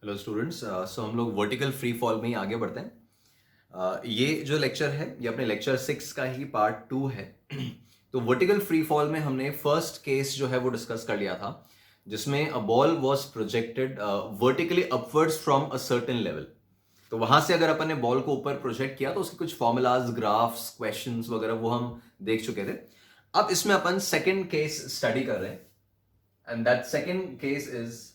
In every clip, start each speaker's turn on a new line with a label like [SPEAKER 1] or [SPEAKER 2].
[SPEAKER 1] Hello students. सो हम लोग vertical free fall में ही आगे बढ़ते हैं। ये जो लेक्चर है ये अपने लेक्चर 6 का ही पार्ट 2 है। तो वर्टिकल फ्री फॉल में हमने फर्स्ट केस जो है वो डिस्कस कर लिया था, जिसमें a ball was projected vertically upwards from a certain level. तो वहां से अगर अपन ने बॉल को ऊपर प्रोजेक्ट किया तो उसके कुछ फॉर्मूलाज, ग्राफ्स, क्वेश्चंस वगैरह वो हम देख चुके थे। अब इसमें अपन सेकेंड केस स्टडी कर रहे हैं, and that second case is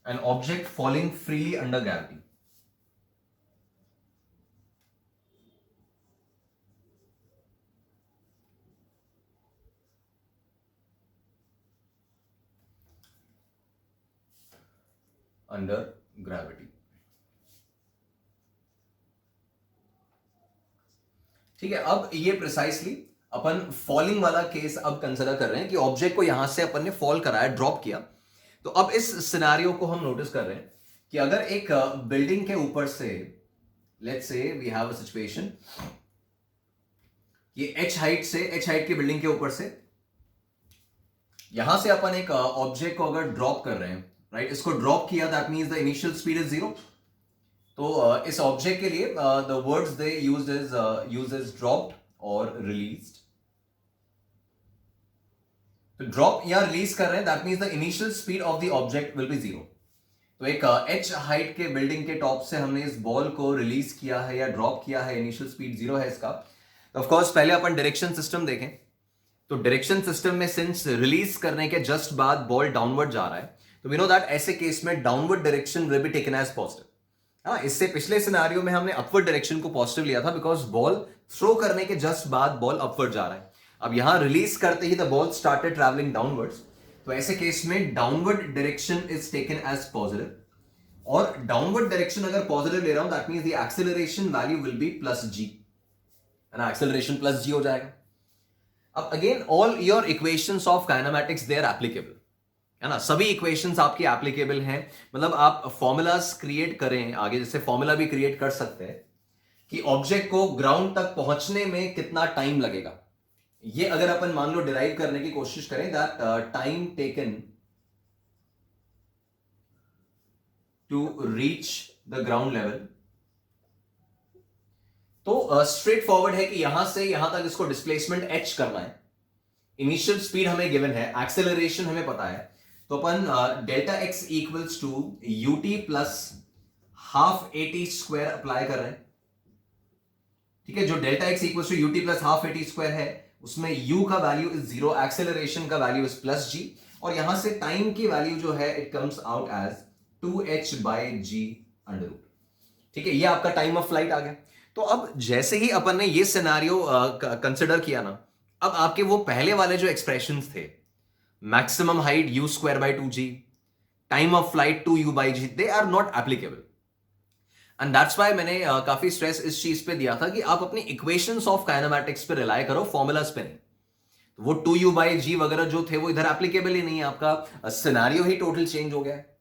[SPEAKER 1] an object falling freely under gravity. Under gravity. ठीक है, अब ये प्रिसाइसली अपन फॉलिंग वाला केस अब कंसिडर कर रहे हैं कि ऑब्जेक्ट को यहां से अपन ने फॉल कराया, ड्रॉप किया। तो अब इस सिनेरियो को हम नोटिस कर रहे हैं कि अगर एक बिल्डिंग के ऊपर से, let's say we have a situation, ये एच हाइट की बिल्डिंग के ऊपर से यहां से अपन एक ऑब्जेक्ट को अगर ड्रॉप कर रहे हैं, राइट, इसको ड्रॉप किया, that means the initial speed is 0। तो इस ऑब्जेक्ट के लिए the words they use is dropped और रिलीज्ड। तो ड्रॉप या रिलीज कर रहे हैं, that means the initial speed of the object will be 0। तो एक एच हाइट के बिल्डिंग के टॉप से हमने इस बॉल को रिलीज किया है या ड्रॉप किया है, इनिशियल स्पीड 0 है इसका। तो ऑफ कोर्स पहले अपन डायरेक्शन सिस्टम देखें। तो डायरेक्शन सिस्टम में सिंस रिलीज करने के जस्ट बाद बॉल डाउनवर्ड जा रहा है, तो वी नो दैट ऐसे केस में downward direction will be taken as positive. हाँ, इससे पिछले सिनारियो में हमने अपवर्ड डायरेक्शन को पॉजिटिव लिया था, बिकॉज बॉल थ्रो करने के जस्ट बाद बॉल अपवर्ड जा रहा है। अब यहां रिलीज करते ही the ball started travelling downwards. तो ऐसे केस में downward direction is taken as positive, और डाउनवर्ड डायरेक्शन अगर पॉजिटिव ले रहा हूं, that means the acceleration value will be plus g, है ना, एक्सेलरेशन प्लस जी हो जाएगा। अब again all your equations of kinematics they are applicable, है ना, सभी इक्वेशंस आपकी एप्लीकेबल हैं। मतलब आप फॉर्मूलाज क्रिएट करें आगे, जैसे फॉर्मूला भी क्रिएट कर सकते हैं कि ऑब्जेक्ट को ग्राउंड तक पहुंचने में कितना टाइम लगेगा। ये अगर अपन मान लो डिराइव करने की कोशिश करें, that time taken to reach the ground level, तो स्ट्रेट फॉरवर्ड है कि यहां से यहां तक इसको डिस्प्लेसमेंट h करना है। इनिशियल स्पीड हमें गिवन है, एक्सेलरेशन हमें पता है। तो अपन delta x equals to u t plus half a t square apply कर रहे हैं। ठीक है, जो delta x equals to u t plus half a t square है, उसमें u का वैल्यू इज 0, एक्सेलरेशन का वैल्यू इज प्लस g, और यहां से टाइम की वैल्यू जो है it comes out as 2h by g under root. ठीक है, ये आपका टाइम ऑफ फ्लाइट आ गया। तो अब जैसे ही अपन ने ये सिनारियो कंसिडर किया ना, अब आपके वो पहले वाले जो एक्सप्रेशंस थे, maximum height u square by 2g, time of flight 2u by g, they are not applicable. And that's why मैंने काफी स्ट्रेस इस चीज पे दिया था कि आप अपनी इक्वेशंस ऑफ काइनेमैटिक्स पे रिलाय करो, फॉर्मूलाज पे नहीं। तो वो 2u बाई जी वगैरह जो थे वो इधर एप्लीकेबल ही नहीं है, आपका सिनारियो ही टोटल चेंज हो गया है।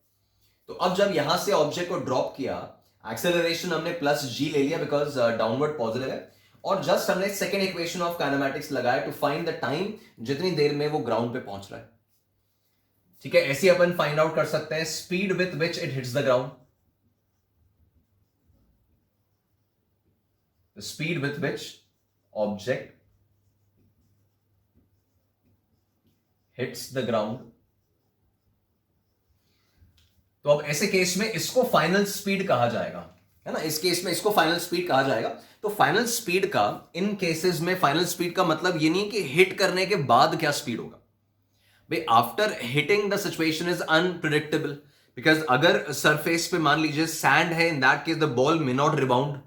[SPEAKER 1] तो अब जब यहां से ऑब्जेक्ट को ड्रॉप किया, एक्सेलरेशन हमने प्लस जी ले लिया बिकॉज डाउनवर्ड पॉजिटिव है, और जस्ट हमने सेकेंड इक्वेशन ऑफ काइनेमैटिक्स लगाया टू फाइंड द टाइम, जितनी देर में वो ग्राउंड पे पहुंच रहा है। ठीक है, ऐसे अपन फाइंड आउट कर सकते हैं speed with which it hits the ground, speed with which object hits the ground. तो अब ऐसे केस में इसको फाइनल स्पीड कहा जाएगा, है ना, इस केस में इसको फाइनल स्पीड कहा जाएगा। तो फाइनल स्पीड का इन केसेस में, फाइनल स्पीड का मतलब ये नहीं कि हिट करने के बाद क्या स्पीड होगा भाई। After hitting the situation is unpredictable, because अगर सरफेस पे मान लीजिए सैंड है, in that case the ball may not rebound.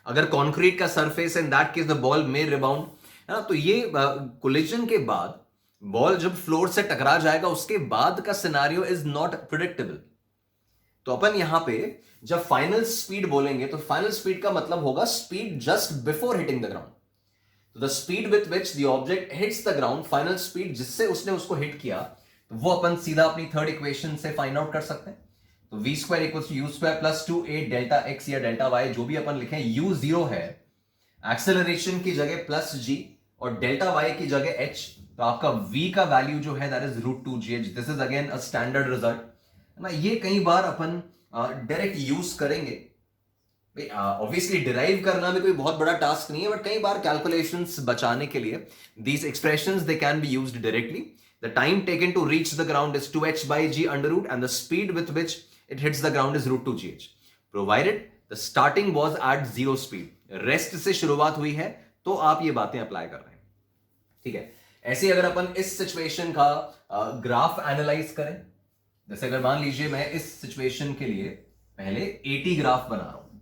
[SPEAKER 1] अगर कॉन्क्रीट का सरफेस है, in that case the ball may rebound, है ना। तो ये कोलिजन के बाद बॉल जब फ्लोर से टकरा जाएगा, उसके बाद का सिनारियो इज नॉट प्रिडिक्टेबल। तो अपन यहां पे जब फाइनल स्पीड बोलेंगे, तो फाइनल स्पीड का मतलब होगा speed just before hitting the ground. तो the speed with which the object hits the ground, final speed जिससे उसने उसको हिट किया, तो वो अपन सीधा अपनी थर्ड इक्वेशन से फाइंड आउट कर सकते हैं। तो v square equals u square plus 2a delta x या डेल्टा वाई, जो भी अपन लिखें, u 0 है, एक्सेलरेशन की जगह प्लस g, और डेल्टा y की जगह h। तो आपका v का वैल्यू जो है that is √2gh। This is again a standard result, है ना, ये कई बार अपन डायरेक्ट यूज करेंगे। ऑब्वियसली डिराइव करना भी कोई बहुत बड़ा टास्क नहीं है, बट कई बार कैलकुलेशंस बचाने के लिए these expressions they can be used directly. The time taken to reach the ground is 2h by g under root and the speed with which it hits the ground is √2gh provided the starting was at 0 speed. Rest से शुरुआत हुई है तो आप ये बातें apply कर रहे हैं, ठीक है। ऐसे अगर अपन इस सिचुएशन का ग्राफ एनालाइज करें, जैसे अगर मान लीजिए मैं इस सिचुएशन के लिए पहले 80 ग्राफ बना रहा हूं,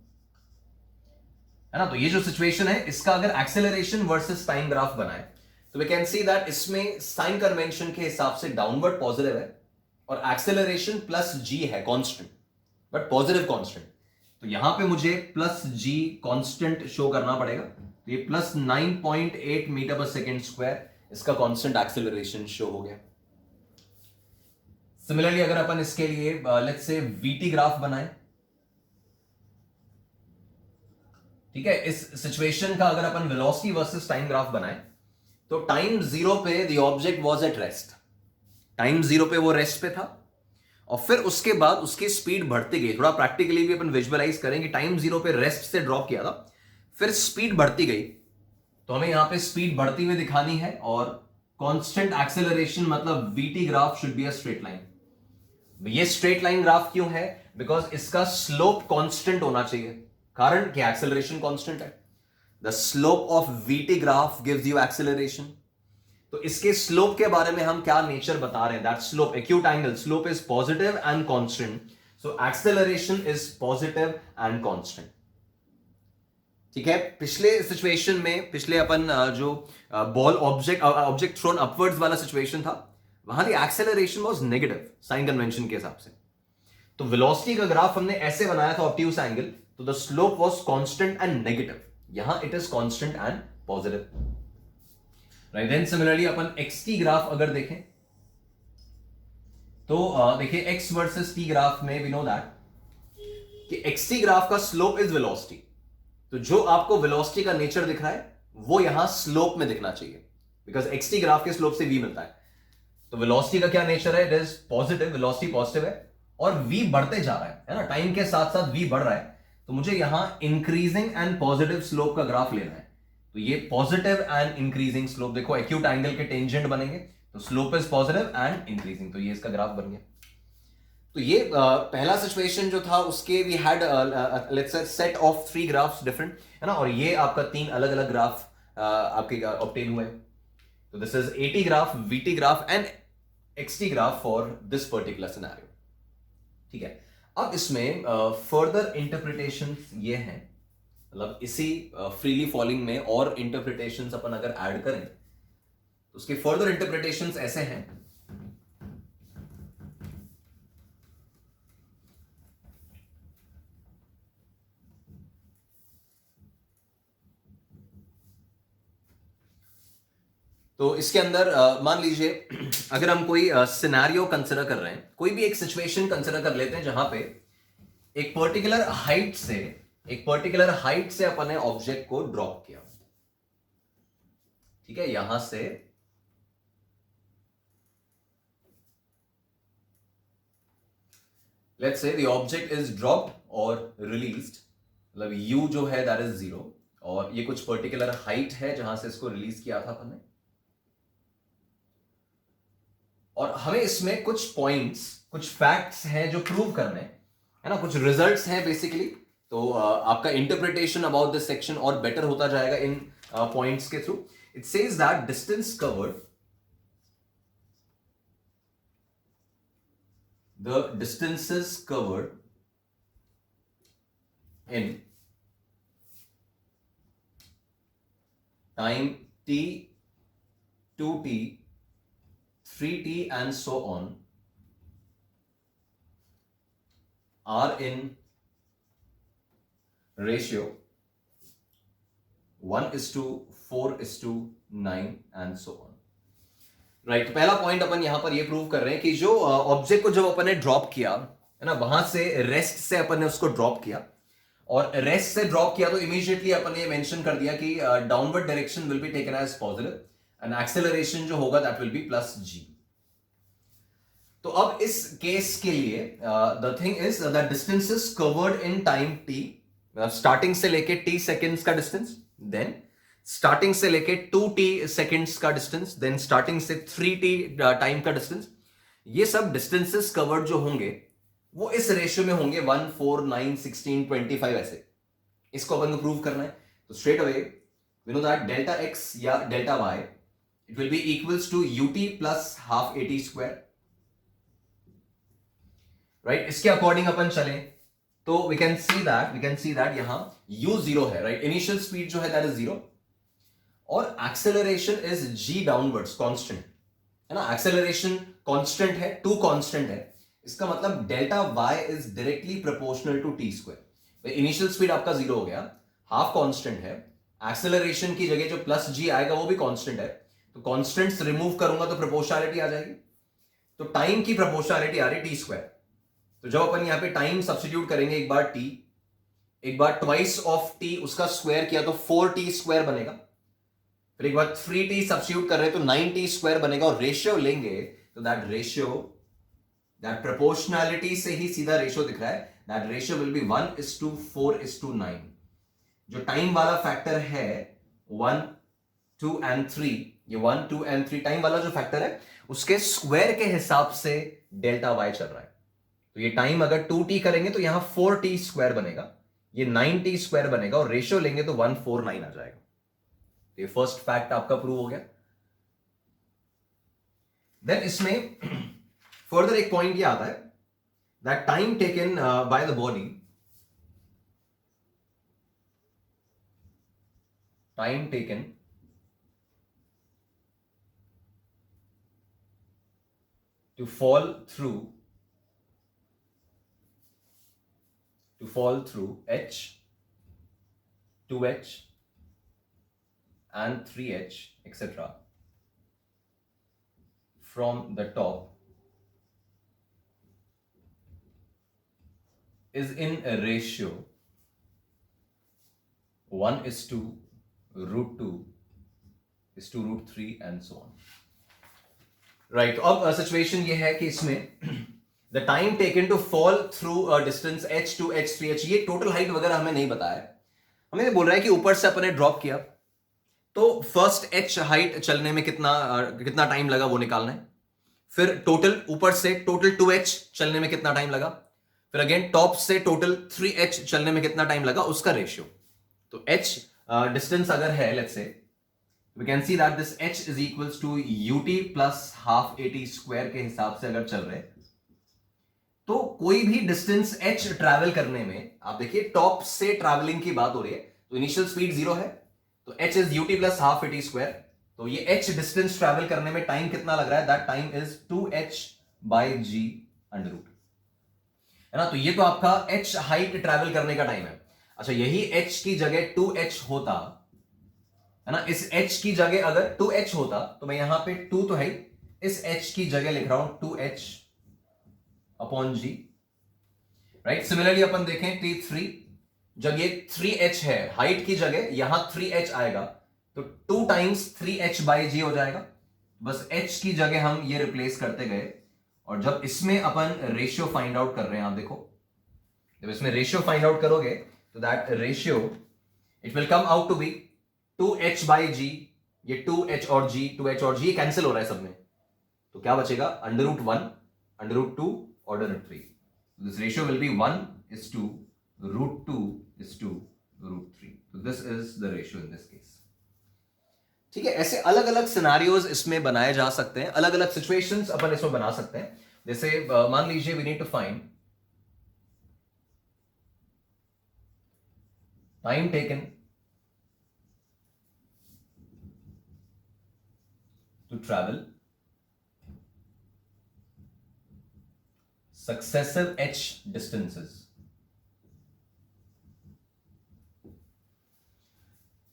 [SPEAKER 1] है ना, तो ये जो सिचुएशन है इसका अगर एक्सेलरेशन वर्सेस टाइम ग्राफ बनाए तो वी कैन सी दैट इसमें साइन कन्वेंशन के हिसाब से डाउनवर्ड पॉजिटिव है और एक्सेलरेशन प्लस जी है कांस्टेंट, बट पॉजिटिव कांस्टेंट। तो यहां पे मुझे प्लस जी कांस्टेंट शो करना पड़ेगा, तो ये प्लस 9.8 मीटर पर सेकेंड स्क्वायर इसका कांस्टेंट एक्सेलरेशन शो हो गया। सिमिलरली अगर अपन इसके लिए लेट्स से वीटी ग्राफ बनाए, ठीक है, इस सिचुएशन का अगर अपन वेलोसिटी वर्सेस टाइम ग्राफ बनाए तो टाइम 0 पे the object was at rest, time 0 पे वो रेस्ट पे था और फिर उसके बाद उसकी स्पीड बढ़ती गई। थोड़ा प्रैक्टिकली भी अपन विजुअलाइज करेंगे, टाइम 0 पे रेस्ट से ड्रॉप किया था, फिर स्पीड बढ़ती गई, तो हमें यहां पे स्पीड बढ़ती हुई दिखानी है और कांस्टेंट एक्सेलरेशन मतलब VT graph should be a straight line. ये स्ट्रेट लाइन ग्राफ क्यों है? बिकॉज इसका स्लोप कांस्टेंट होना चाहिए, कारण कि एक्सेलरेशन कांस्टेंट है। The slope of VT graph gives you acceleration. तो इसके स्लोप के बारे में हम क्या नेचर बता रहे हैं, that slope acute angle slope is positive and constant, so acceleration is positive and constant, ठीक है। पिछले सिचुएशन में, पिछले अपन जो बॉल ऑब्जेक्ट थ्रोन अपवर्ड्स वाला सिचुएशन था, वहां the acceleration was negative sign convention के हिसाब से। तो वेलोसिटी का ग्राफ हमने ऐसे बनाया था ऑब्ट्यूस एंगल, तो the slope was constant and negative, यहां it is constant and positive, right. Then similarly अपन एक्स-टी ग्राफ अगर देखें तो देखिए एक्स वर्सेस टी ग्राफ में वी नो दैट कि एक्स-टी ग्राफ का स्लोप इज वेलोसिटी, तो जो आपको वेलोसिटी का नेचर दिख रहा है वो यहां स्लोप में दिखना चाहिए, बिकॉज एक्स-टी ग्राफ के स्लोप से वी मिलता है। तो वेलोसिटी का क्या नेचर है? It is positive, velocity positive है और v बढ़ते जा रहा है ना, टाइम के साथ साथ v बढ़ रहा है, तो मुझे यहां इंक्रीजिंग एंड पॉजिटिव स्लोप का ग्राफ लेना है। तो ये पॉजिटिव एंड इंक्रीजिंग स्लोप, देखो एक्यूट एंगल के टेंजेंट बनेंगे तो slope is positive and increasing, तो ये इसका ग्राफ बन गया। तो ये पहला सिचुएशन जो था उसके we had let's say set of 3 graphs different, है ना, और ये आपका 3 अलग अलग ग्राफ आपके ऑब्टेन हुए। तो this is 80 graph, v t graph and x t graph for this particular scenario, ठीक है। अब इसमें फर्दर इंटरप्रिटेशन ये हैं, मतलब इसी फ्रीली फॉलिंग में और इंटरप्रिटेशंस अपन अगर ऐड करें तो उसके फर्दर इंटरप्रिटेशंस ऐसे हैं। तो इसके अंदर मान लीजिए अगर हम कोई सिनेरियो कंसिडर कर रहे हैं, कोई भी एक सिचुएशन कंसिडर कर लेते हैं जहां पे एक पर्टिकुलर हाइट से अपन ने ऑब्जेक्ट को ड्रॉप किया, ठीक है, यहां से लेट्स से द ऑब्जेक्ट इज ड्रॉप्ड और रिलीज्ड, मतलब u जो है दैट इज 0 और ये कुछ पर्टिकुलर हाइट है जहां से इसको रिलीज किया था अपन ने, और हमें इसमें कुछ पॉइंट्स, कुछ फैक्ट्स हैं जो प्रूव करने हैं, है ना, कुछ रिजल्ट्स हैं बेसिकली। तो आपका इंटरप्रिटेशन अबाउट दिस सेक्शन और बेटर होता जाएगा इन पॉइंट्स के through. It says that distance covered, the distances covered in time t, 2t, 3t and so on are in ratio 1:4:9 and so on, right. पहला point अपन यहां पर ये prove कर रहे हैं कि जो ऑब्जेक्ट को जब अपन ने ड्रॉप किया है ना, वहां से रेस्ट से अपन ने उसको ड्रॉप किया और रेस्ट से ड्रॉप किया तो इमीडिएटली अपन ने मेंशन कर दिया कि downward direction will be taken as positive and acceleration जो होगा that will be plus g. तो अब इस केस के लिए the thing is the distance is covered in time t, starting से लेके टी सेकेंड्स का डिस्टेंस, देन स्टार्टिंग से लेके 2t सेकेंड्स का डिस्टेंस, देन स्टार्टिंग से 3t टाइम का डिस्टेंस। ये सब डिस्टेंसेस कवर्ड जो होंगे वो इस रेशियो में होंगे 1, 4, 9, 16, 25 ऐसे। इसको अपन को प्रूव करना है, तो straight away we know that delta x या delta y it will be equals to ut plus half at square, right. इसके अकॉर्डिंग अपन चले तो वी कैन सी दैट यहां u जीरो है, राइट। इनिशियल स्पीड जो है दैट इज जीरो, और acceleration is g downwards constant, है ना। एक्सेलरेशन कांस्टेंट है, 2 कांस्टेंट है, इसका मतलब delta y is directly proportional to t square. Initial speed आपका जीरो हो गया, हाफ कांस्टेंट है, एक्सेलरेशन की जगह जो प्लस g आएगा वो भी कांस्टेंट है, तो कांस्टेंट्स रिमूव करूंगा तो प्रोपोर्शनैलिटी आ जाएगी, तो टाइम की प्रोपोर्शनैलिटी आ रही t स्क्वायर। तो जब अपन यहां पे टाइम सब्स्टिट्यूट करेंगे, एक बार t, एक बार ट्वाइस ऑफ t, उसका स्क्वायर किया तो 4t स्क्वायर बनेगा, फिर एक बार 3t सब्स्टिट्यूट कर रहे हैं तो 9t स्क्वायर बनेगा, और रेशियो लेंगे तो दैट रेशियो, दैट प्रोपोर्शनैलिटी से ही सीधा रेशियो दिख रहा है, दैट रेशियो विल बी 1:4:9। जो टाइम वाला फैक्टर है 1, 2 and 3, ये 1, 2 and 3 टाइम वाला जो फैक्टर है उसके स्क्वायर के हिसाब से डेल्टा वाई चल रहा है। तो ये टाइम अगर 2t करेंगे तो यहां 4t स्क्वायर बनेगा, ये 9t स्क्वायर बनेगा, और रेशियो लेंगे तो 1:4:9 आ जाएगा। ये फर्स्ट फैक्ट आपका प्रूव हो गया। देन इसमें फर्दर एक पॉइंट ये आता है that time taken by the body, time taken to fall through h, 2h and 3h etc. from the top is in a ratio 1:√2:√3 and so on, right. तो अब situation ये है कि इसमें the time taken to fall through a distance h, 2h, 3h, ये total height वगैरह हमें नहीं बताया, हमें बोल रहा है कि ऊपर से अपने ड्रॉप किया तो फर्स्ट h हाइट चलने में कितना टाइम लगा वो निकालना है, फिर टोटल ऊपर से टोटल 2h चलने में कितना टाइम लगा, फिर अगेन टॉप से टोटल 3h चलने में कितना टाइम लगा, उसका रेशियो। तो h डिस्टेंस अगर है, let's say we can see that this h is equals to ut plus half at square के हिसाब से अगर चल रहे तो कोई भी डिस्टेंस h ट्रैवल करने में, आप देखिए टॉप से ट्रैवलिंग की बात हो रही है, तो इनिशियल स्पीड 0 है, तो h is ut plus half at square, तो ये h डिस्टेंस ट्रैवल करने में टाइम कितना लग रहा है, that time is 2h by g under root, है ना। तो ये तो आपका h हाइट ट्रैवल करने का टाइम है। अच्छा, यही h की जगह 2h होता, है ना, इस h की जगह अगर 2h होता तो मैं यहां पे 2 तो है, इस h की जगह लिख रहा हूं 2h upon g, right. Similarly अपन देखें t3, जब ये 3h है, हाइट की जगह यहां 3h आएगा तो 2 टाइम्स 3h बाई g हो जाएगा, बस h की जगह हम ये रिप्लेस करते गए, और जब इसमें अपन रेशियो फाइंड आउट कर रहे हैं, आप देखो जब इसमें रेशियो फाइंड आउट करोगे तो that ratio it will come out to be 2h by g, ये 2h और g कैंसिल हो रहा है सब में, तो क्या बचेगा, √1, √2 और √3। This ratio will be 1:√2:√3। तो this is the ratio in this case. ठीक है, ऐसे अलग अलग सिनारियोज इसमें बनाए जा सकते हैं, अलग अलग सिचुएशंस अपन इसमें बना सकते हैं। जैसे मान लीजिए we need to find time taken to travel successive h distances,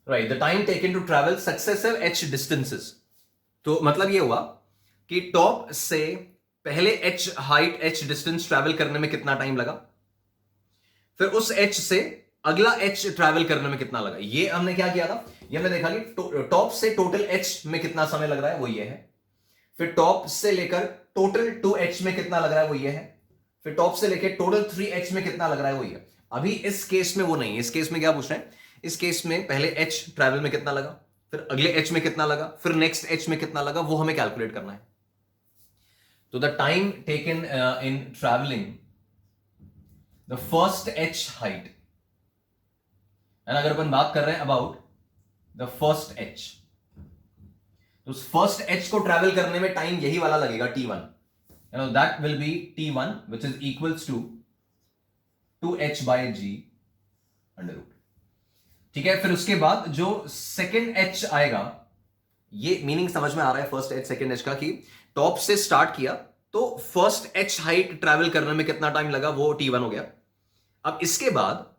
[SPEAKER 1] right, the time taken to travel successive h distances। तो मतलब ये हुआ कि टॉप से पहले h height h distance travel करने में कितना टाइम लगा, फिर उस h से अगला h ट्रैवल करने में कितना लगा, ये हमने क्या किया था, ये हमने देखा कि टॉप से टोटल h में कितना समय लग रहा है, वो ये है, फिर टॉप से लेकर टोटल 2h में कितना लग रहा है वो ये है, फिर टॉप से लेके टोटल 3h में कितना लग रहा है वो ये। अभी इस केस में वो नहीं है, इस केस में क्या पूछ रहे हैं, इस केस में पहले h ट्रैवल में कितना लगा, फिर अगले h में कितना लगा, फिर नेक्स्ट h में कितना लगा, वो हमें कैलकुलेट करना है। तो the time taken in travelling the first h height, and अगर अपन बात कर रहे हैं अबाउट द फर्स्ट h, तो उस फर्स्ट h को ट्रैवल करने में टाइम यही वाला लगेगा t1, that will be t1 which is equals to 2h by g under root. ठीक है, फिर उसके बाद जो सेकेंड h आएगा, ये मीनिंग समझ में आ रहा है फर्स्ट h सेकेंड h का, कि टॉप से स्टार्ट किया तो फर्स्ट h हाइट ट्रैवल करने में कितना टाइम लगा, वो t1 हो गया। अब इसके बाद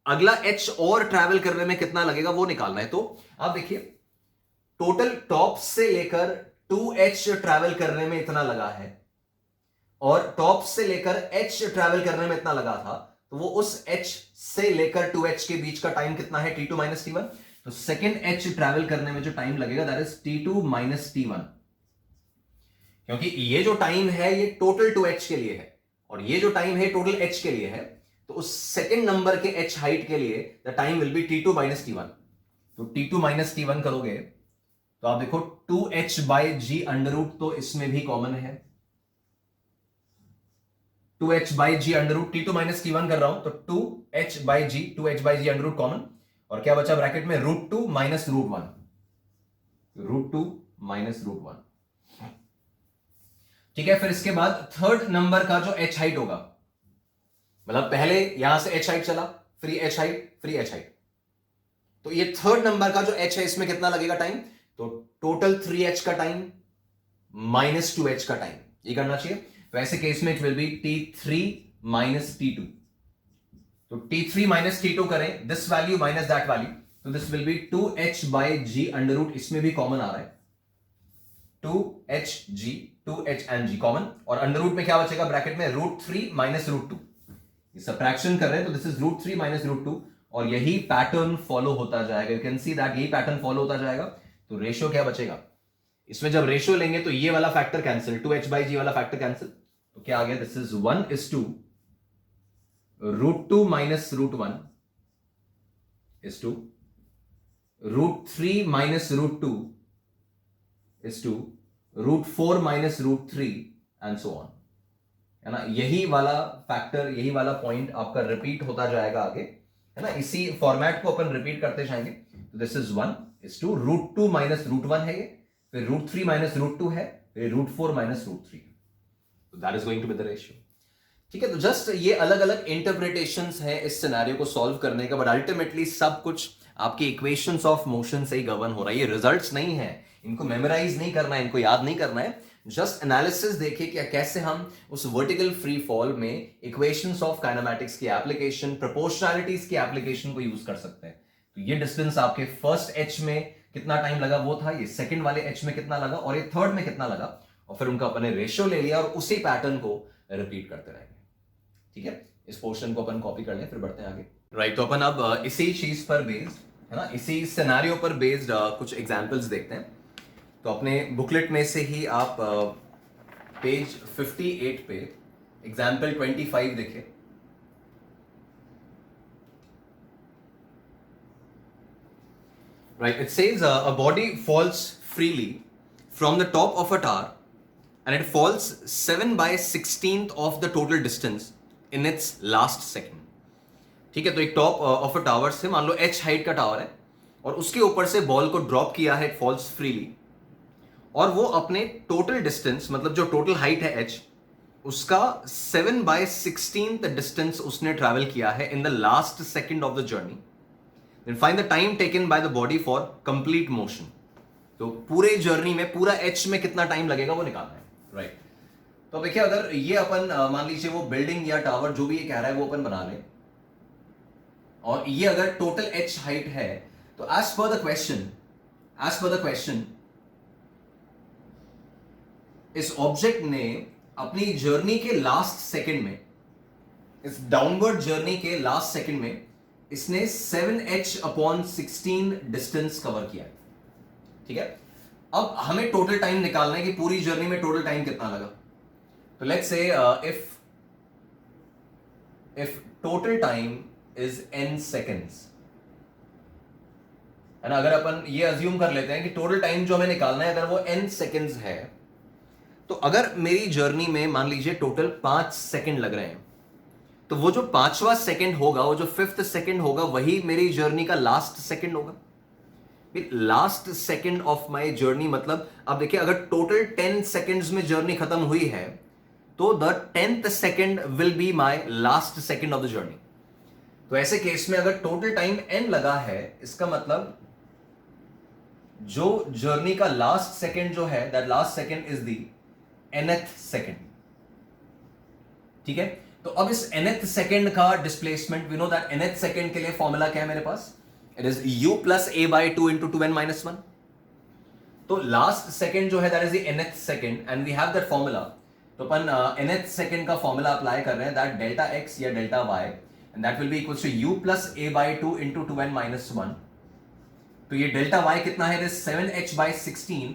[SPEAKER 1] अगला h और ट्रैवल करने में कितना लगेगा वो निकालना है। तो आप देखिए टोटल टॉप से लेकर 2h ट्रैवल करने में इतना लगा है, और टॉप से लेकर h ट्रैवल करने में इतना लगा था, तो वो उस h से लेकर 2h के बीच का टाइम कितना है, t2 माइनस t1। तो सेकेंड h ट्रैवल करने में जो टाइम लगेगा that is t2 minus t1, क्योंकि ये जो टाइम है ये टोटल 2h के लिए है, और ये जो टाइम है टोटल h के लिए है। तो उस सेकेंड नंबर के h हाइट के लिए the time will B t2 minus t1। तो t2 माइनस t1 करोगे तो आप देखो 2h by g under root, तो इसमें भी कॉमन है 2h by g under root, t2 minus t1 कर रहा हूं तो 2h by g, 2h by g under root common, और क्या बचा ब्रैकेट में, √2 माइनस √1, √2 माइनस √1। ठीक है, फिर इसके बाद थर्ड नंबर का जो h हाइट होगा, मतलब पहले यहां से h हाइट चला, free h height, free h height, तो ये थर्ड नंबर का जो h है इसमें कितना लगेगा टाइम, तो टोटल 3h का टाइम माइनस 2h का टाइम, ये करना चाहिए। तो ऐसे केस में it will B t3 minus t2, तो t3 माइनस t2 करें, this value minus that value, तो this will be 2h by g under root, इसमें भी कॉमन आ रहा है 2hg, 2h and g common, और अंडर रूट में क्या बचेगा ब्रैकेट में, √3 माइनस √2, ये सबट्रैक्शन कर रहे हैं तो दिस इज √3 माइनस √2, और यही पैटर्न फॉलो होता जाएगा। यू कैन सी दैट यही पैटर्न फॉलो होता जाएगा। तो रेशियो क्या बचेगा, इसमें जब रेशियो लेंगे तो ये वाला फैक्टर कैंसिल, 2h बाई जी वाला फैक्टर कैंसिल, तो क्या आ गया, this is 1:2 √2 minus √1 is to √3 minus √2 is to √4 minus √3 and so on, है ना। यही वाला फैक्टर, यही वाला पॉइंट आपका रिपीट होता जाएगा आगे, है ना। इसी फॉर्मेट को अपन रिपीट करते जाएंगे। तो दिस इज 1:2 √2 माइनस √1 है ये, फिर √3 माइनस √2 है, फिर √4 माइनस √3, तो that is going to be the ratio. ठीक है, तो जस्ट ये अलग अलग इंटरप्रिटेशंस है इस सिनेरियो को सॉल्व करने का, बट अल्टीमेटली सब कुछ आपके इक्वेशंस ऑफ मोशन से ही गवर्न हो रहा है। ये रिजल्ट्स नहीं है, इनको मेमोराइज नहीं करना है, इनको याद नहीं करना है, जस्ट एनालिसिस देखिए कि कैसे हम उस वर्टिकल फ्री फॉल में इक्वेशंस ऑफ काइनेमैटिक्स की एप्लीकेशन, प्रोपोर्शनैलिटीज की एप्लीकेशन को यूज कर सकते हैं। तो ये डिस्टेंस आपके फर्स्ट एच में कितना टाइम लगा वो था, ये सेकंड वाले एच में कितना लगा, और ये थर्ड में कितना लगा, और फिर उनका अपने रेशियो ले लिया और उसी पैटर्न को रिपीट करते रहेंगे। ठीक है, इस पोर्शन को अपन कॉपी कर लें, फिर बढ़ते हैं आगे। राइट, तो अपन अब इसी चीज पर बेस्ड, है ना, इसी सिनेरियो पर बेस्ड कुछ एग्जांपल्स देखते हैं। तो अपने बुकलेट में से ही आप पेज 58 पे एग्जाम्पल 25 देखें। Right, it says a body falls freely from the top of a tower and it falls 7/16 of the total distance in its last second. ठीक है, तो एक टॉप ऑफ अ टावर से, मान लो h हाइट का tower है, और उसके ऊपर से बॉल को ड्रॉप किया है, इट फॉल्स फ्रीली, और वो अपने टोटल डिस्टेंस, मतलब जो टोटल हाइट है h, उसका 7/16 डिस्टेंस उसने ट्रैवल किया है in the last second of the journey. Then find the time taken by the body for complete motion. तो पूरे जर्नी में पूरा h में कितना टाइम लगेगा वो निकालना है, राइट। तो देखिए, अगर ये अपन मान लीजिए वो बिल्डिंग या टावर जो भी ये कह रहा है वो अपन बना लें, और ये अगर टोटल h हाइट है, तो एज पर द क्वेश्चन इस ऑब्जेक्ट ने अपनी जर्नी के लास्ट सेकेंड में, इस डाउनवर्ड जर्नी के लास्ट सेकेंड में इसने 7h/16 डिस्टेंस कवर किया है। ठीक है, अब हमें टोटल टाइम निकालना है कि पूरी जर्नी में टोटल टाइम कितना लगा। तो let's say if total time is n seconds, है ना, अगर अपन ये अज्यूम कर लेते हैं कि टोटल टाइम जो हमें निकालना है अगर वो n सेकेंड्स है, तो अगर मेरी जर्नी में मान लीजिए टोटल 5 सेकेंड लग रहे हैं, तो वो जो 5वां सेकेंड होगा, वो जो 5th सेकेंड होगा, वही मेरी जर्नी का लास्ट सेकेंड होगा। Last second of my journey मतलब, अब देखिए अगर टोटल 10 सेकेंड्स में जर्नी खत्म हुई है, तो the 10th second will be my last second of the journey. तो ऐसे केस में अगर टोटल टाइम n लगा है, इसका मतलब जो जर्नी का लास्ट सेकेंड जो है, that last second is the nth second. ठीक है, तो अब इस nth सेकेंड का displacement, we know that nth second के लिए फॉर्मूला क्या है मेरे पास, it is u plus a by 2 into 2n minus 1। तो लास्ट सेकेंड जो है that is the nth second and we have that formula. तो अपन nth सेकेंड का फॉर्मूला अप्लाई कर रहे हैं, दैट डेल्टा x या delta y and that will be equal to u plus a by 2 into 2n minus 1। तो ये delta y कितना है, इट इज 7h बाई 16।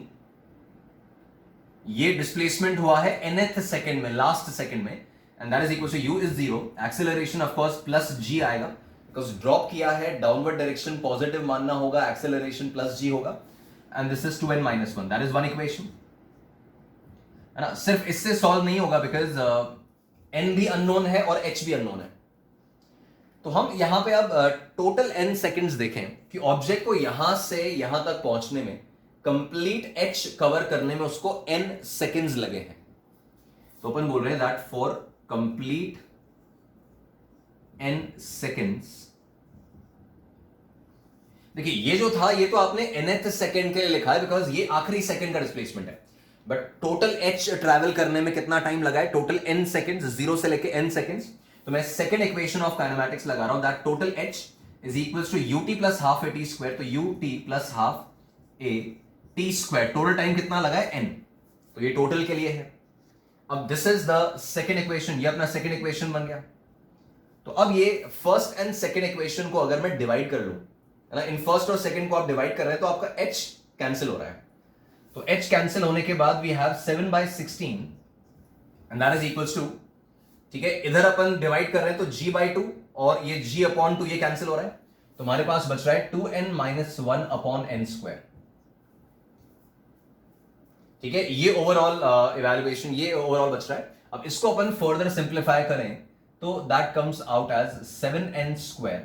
[SPEAKER 1] ये डिस्प्लेसमेंट हुआ है nth सेकेंड में, लास्ट सेकेंड में, and that is equal to u is 0, acceleration of course plus g आएगा, बिकॉज ड्रॉप किया है, डाउनवर्ड डायरेक्शन पॉजिटिव मानना होगा, एक्सेलरेशन प्लस g होगा, and this is 2n minus 1, that is one equation, है ना। सिर्फ इससे सॉल्व नहीं होगा, बिकॉज n भी अननोन है और h भी अननोन है। तो हम यहां पे अब टोटल n सेकेंड्स देखें कि ऑब्जेक्ट को यहां से यहां तक पहुंचने में, कंप्लीट h कवर करने में उसको n सेकेंड्स लगे हैं। तो अपन बोल रहे हैं that for complete n seconds, देखिए ये जो था ये तो आपने nth सेकेंड के लिए लिखा है, बिकॉज ये आखिरी सेकेंड का डिस्प्लेसमेंट है, बट टोटल h ट्रैवल करने में कितना टाइम लगा है, टोटल n सेकेंड्स, 0 से लेके n सेकेंड्स। तो मैं सेकेंड इक्वेशन ऑफ काइनेमैटिक्स लगा रहा हूं, that total h is equals to ut plus half a t square, तो ut plus half a t square, total time कितना लगा है n, तो ये टोटल के लिए है। अब this is the second equation, ये अपना सेकेंड इक्वेशन बन गया। तो अब ये फर्स्ट एंड सेकेंड इक्वेशन को अगर मैं डिवाइड कर लूं, है ना, इन फर्स्ट और सेकेंड को आप डिवाइड कर रहे हैं, तो आपका h कैंसिल हो रहा है। तो h कैंसिल होने के बाद we have 7 by 16 and that is equals to, ठीक है, इधर अपन डिवाइड कर रहे हैं तो g बाई 2 और ये g अपॉन 2 ये कैंसिल हो रहा है, तो हमारे पास बच रहा है 2n minus 1 upon n square. ठीक है, ये ओवरऑल इवैल्यूएशन, ये ओवरऑल बच रहा है। अब इसको अपन फर्दर सिंप्लीफाई करें तो that comes out as 7n square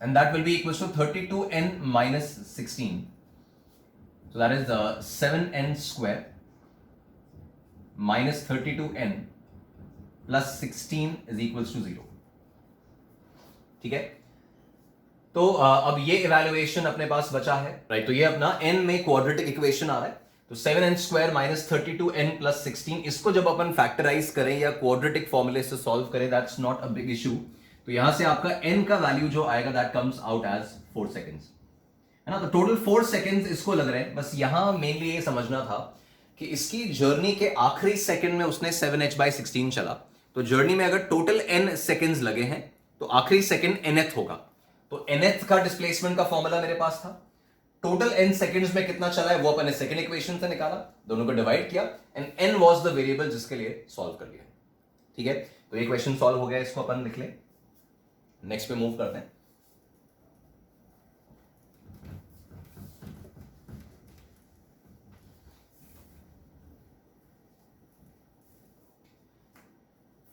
[SPEAKER 1] and that will be equals to 32n minus 16, so that is 7n square minus 32n plus 16 is equals to 0। ठीक है, तो अब ये इवैल्यूएशन अपने पास बचा है, राइट। तो ये अपना n में क्वाड्रेटिक इक्वेशन आ रहा है, तो 7n square minus 32n plus 16, इसको जब अपन फैक्टराइज करें या क्वाड्रेटिक फॉर्मूले से सॉल्व करें, that's not a big issue. तो यहां से आपका n का वैल्यू जो आएगा that comes out as 4 seconds, है ना। तो टोटल 4 सेकेंड्स इसको लग रहे हैं। बस यहां मेनली ये समझना था कि इसकी जर्नी के आखिरी सेकेंड में उसने 7h बाई 16 चला, तो जर्नी में अगर टोटल n सेकेंड्स लगे हैं तो आखिरी सेकेंड nth होगा। तो nth का डिस्प्लेसमेंट का फॉर्मूला मेरे पास था, टोटल n सेकेंड्स में कितना चला है वो अपन ने सेकेंड इक्वेशन से निकाला, दोनों को डिवाइड किया and n was the variable जिसके लिए सॉल्व कर लिया। ठीक है, तो ये क्वेश्चन सॉल्व हो गया, इसको अपन लिख लें, नेक्स्ट पे मूव करते हैं।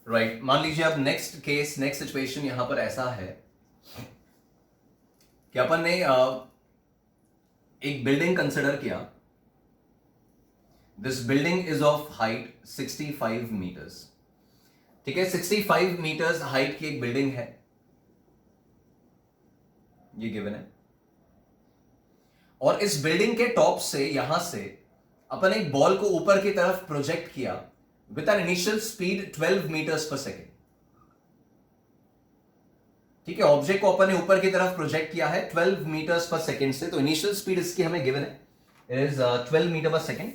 [SPEAKER 1] राइट, मान लीजिए अब नेक्स्ट केस, नेक्स्ट सिचुएशन यहां पर ऐसा है कि अपन ने एक बिल्डिंग कंसिडर किया, this building is of height 65 metres. ठीक है, 65 मीटर्स हाइट की एक बिल्डिंग है, ये गिवन है, और इस बिल्डिंग के टॉप से, यहां से अपन एक बॉल को ऊपर की तरफ प्रोजेक्ट किया with an initial speed 12 meters per second। ठीक है, ऑब्जेक्ट को अपन ने ऊपर की तरफ प्रोजेक्ट किया है 12 meters per second से, तो इनिशियल स्पीड इसकी हमें गिवन है इज 12 मीटर पर second.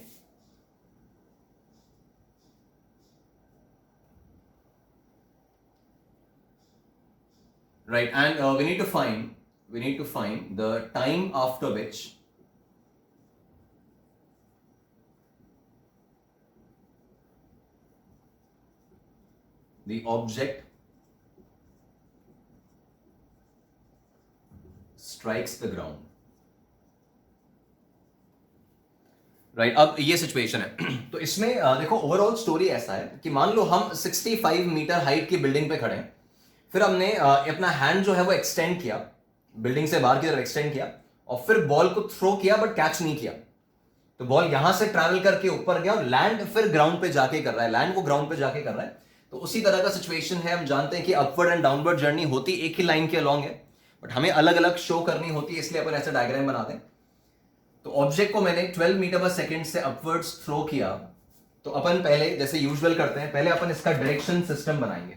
[SPEAKER 1] Right, and we need to find the time after which the object strikes the ground. Right, अब ये सिचुएशन है। तो इसमें देखो ओवरऑल स्टोरी ऐसा है कि मान लो हम 65 मीटर हाइट की बिल्डिंग पे खड़े हैं, फिर हमने अपना हैंड जो है वो एक्सटेंड किया, बिल्डिंग से बाहर की तरफ एक्सटेंड किया, और फिर बॉल को थ्रो किया बट कैच नहीं किया। तो बॉल यहां से ट्रैवल करके ऊपर गया और लैंड फिर ग्राउंड पे जाके कर रहा है, लैंड वो ग्राउंड पे जाके कर रहा है। तो उसी तरह का सिचुएशन है। हम जानते हैं कि अपवर्ड एंड डाउनवर्ड जर्नी होती एक ही लाइन के अलॉन्ग है, बट हमें अलग अलग शो करनी होती है, इसलिए अपन ऐसा डायग्राम बना दें। तो ऑब्जेक्ट को मैंने 12 मीटर पर सेकेंड से अपवर्ड्स थ्रो किया। तो अपन पहले जैसे यूजुअल करते हैं, पहले अपन इसका डायरेक्शन सिस्टम बनाएंगे।